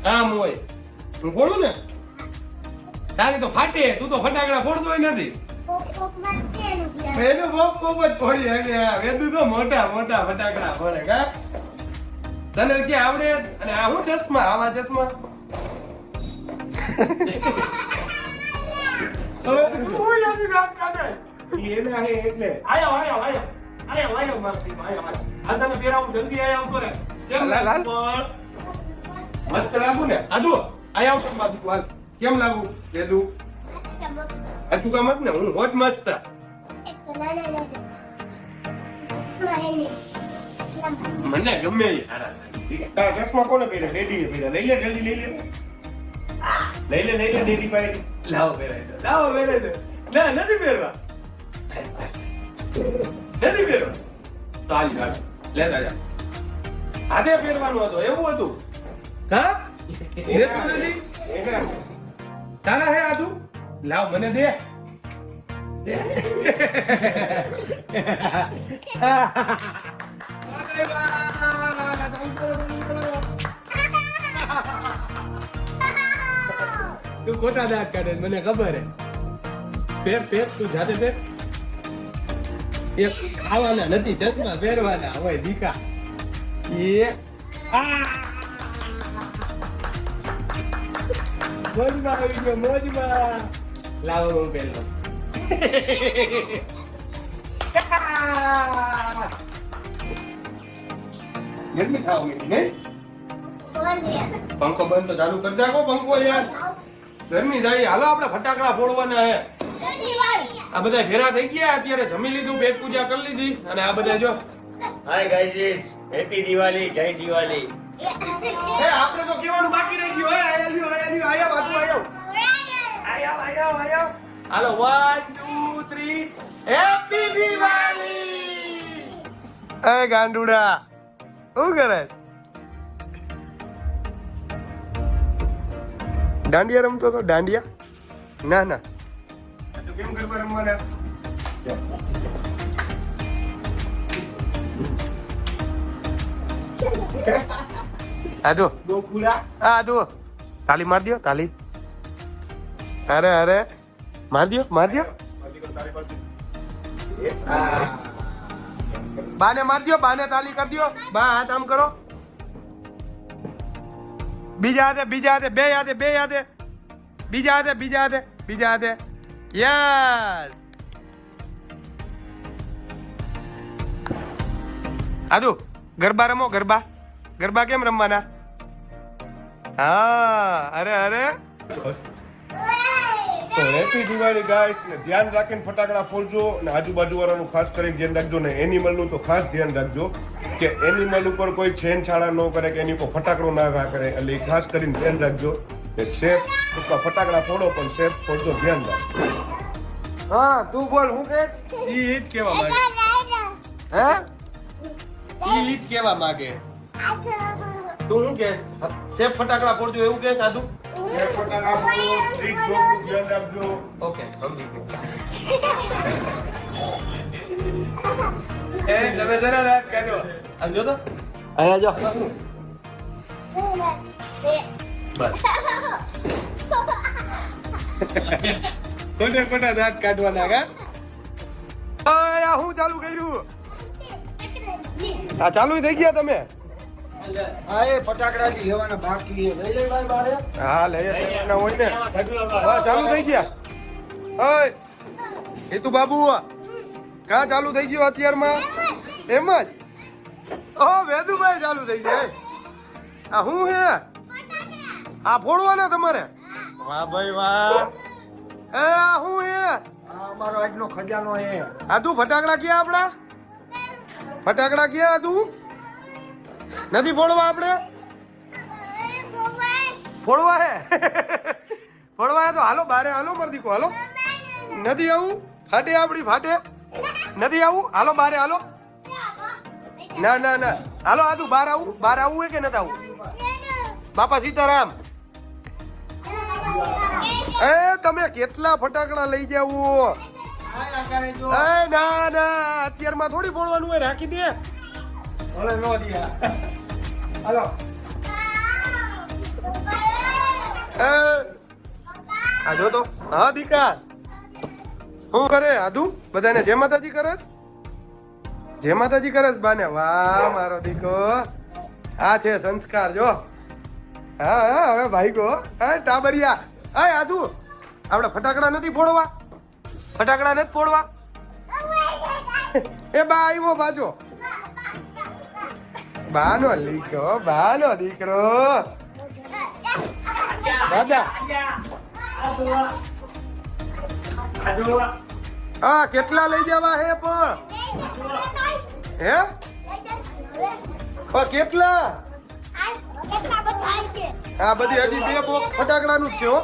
આમ હોય હું ફોડું ને તારી તો ફાટે તું તો ફટાકડા ફોડતો નથી એનો બોપ બોપ જ ફોડી હકે વેદુ તો મોટા મોટા ફટાકડા ફોડે કા તને કે આવડે અને આ હું ચશ્મા આવા ચશ્મા હવે તું યાદી રાત કાઢે એના હે એટલે આયો મારતી આયો આ તને પહેરાવું જલ્દી આયા ઉપર કેમ લાલ મસ્ત લાગુ ને આદુ આયા ઉપર બાજુ વાલ કેમ લાગુ વેદુ આચું કામ ને હું હોત મસ્ત મને ગમે એ હારા આ ચશ્મા કોને પહેરે ડેડી એ પહેરે લઈ લે જલ્દી લઈ લે ડેડી પાસે લાવો પહેરાય દો ના નથી પહેરવા તો હાલ લેતા જા આધે પહેરવાનું હતું એવું હતું હા દેતું નથી તારા હે આધુ લાવ મને દે તું ખોટા દાંત કાઢે મને ખબર હે પેર તું જાતે પેર એક ખાવાના નથી ચશ્મા પહેરવાના હોય દીકા એ મોજમાં આવી ગયો મોજમાં લાવો હું પહેલો ગરમી ખાવા માંડી નહીં પંખો બંધ તો ચાલુ કરી નાખો પંખો યાર ગરમી જાય હાલો આપણે ફટાકડા ફોડવાના હે આ બધા ભેરા થઈ ગયા અત્યારે જમી લીધું પેટ પૂજા કરી લીધી અને આ બધા જો હાય ગાઈઝ હેપી દિવાળી જય દિવાળી એ આપણે તો કેવાનું બાકી રહી ગયું હે આયા બાજુ આયો હાલો 1 2 3 હેપી દિવાળી એ ગાંડુડા શું કરે દાંડિયા રમતો તો દાંડિયા ના તો કેમ ગરબા રમવાના આદો ગોકુલા આદો તાલી માર દયો તાલી અરે માર દયો બાને માર દયો બાને તાલી કર દયો બા હાથ આમ કરો બીજા હાથે બે હાથે બીજા હાથે યસ આદુ ગરબા રમો ગરબા કેમ રમવાના હા અરે તો હેપી દિવાળી ગાઈસ ને ધ્યાન રાખીને ફટાકડા ફોડજો અને આજુબાજુ વાળાનું ખાસ કરીને ધ્યાન રાખજો ને એનિમલ નું તો ખાસ ધ્યાન રાખજો કે એનિમલ ઉપર કોઈ છેડછાડા ન કરે કે એની ઉપર ફટાકડો ના કરે એટલે એ ખાસ કરીને ધ્યાન રાખજો કે સેફ ફટાકડા ફોડો પણ સેફ ફોડજો ધ્યાન રાખજો હા તું બોલ હું કહેશ ઈ જ કહેવા માંગે હે ઈ જ કહેવા માંગે તું શું કહેશ સેફ ફટાકડા ફોડજો એવું કહેશ આદુ ફટાકડા ફોડો સ્ટ્રીટ ડોગ ધ્યાન રાખજો ઓકે સમજી ગયો એ તમે જરા રાત કાઢો આમ જો તો આયા જો બસ કોટા દાંત કાઢવાના કા આ હું ચાલુ કર્યું આ ચાલુ થઈ ગયા તમે આ એ ફટાકડા થી લેવાના બાકી લઈ લે ભાઈ બારે હા લઈ ના હોય ને હા ચાલુ થઈ ગયા ઓય એ તું બાબુ કા ચાલુ થઈ ગયું અત્યારમાં એમ જ ઓ વેદુભાઈ ચાલુ થઈ જાય આ હું હે આ ફોડવાના તમારે વાહ ભાઈ વાહ એ આ હું હે આ અમારો આજનો ખજાનો હે આ તું ફટાકડા ક્યાં આપડા ફટાકડા ક્યાં તું નથી ફોડવા આપણે ફોડવા હે તો હાલો બારે હાલો મરદી કો હાલો નથી આવું ફાટે આપડી ફાટે નથી આવું હાલો બારે હાલો ના હાલો આદુ બાર આવું હે કે નથી આવું બાપા સીતારામ એ તમે કેટલા ફટાકડા લઈ જાવ એ ના અત્યારમાં થોડી ફોડવાનું હોય રાખી દે હવે નો દિયા હાલો આ જો તો હા દીકા શું કરે આધુ બધાને જય માતાજી કરસ જય માતાજી કરસ બાને વાહ મારો દીકો આ છે સંસ્કાર જો હા હા હવે ભાઈ ગો હા ટાબરિયા હા આધુ આપણે ફટાકડા નથી ફોડવા ફટાકડા નથી ફોડવા એ બા આવ્યો બાજો બાનો દીકરો દાદા હા કેટલા લઈ જવા હે પણ હે પણ કેટલા આ બધી હજી 2 બોક્સ ફટાકડાનું જ છે હો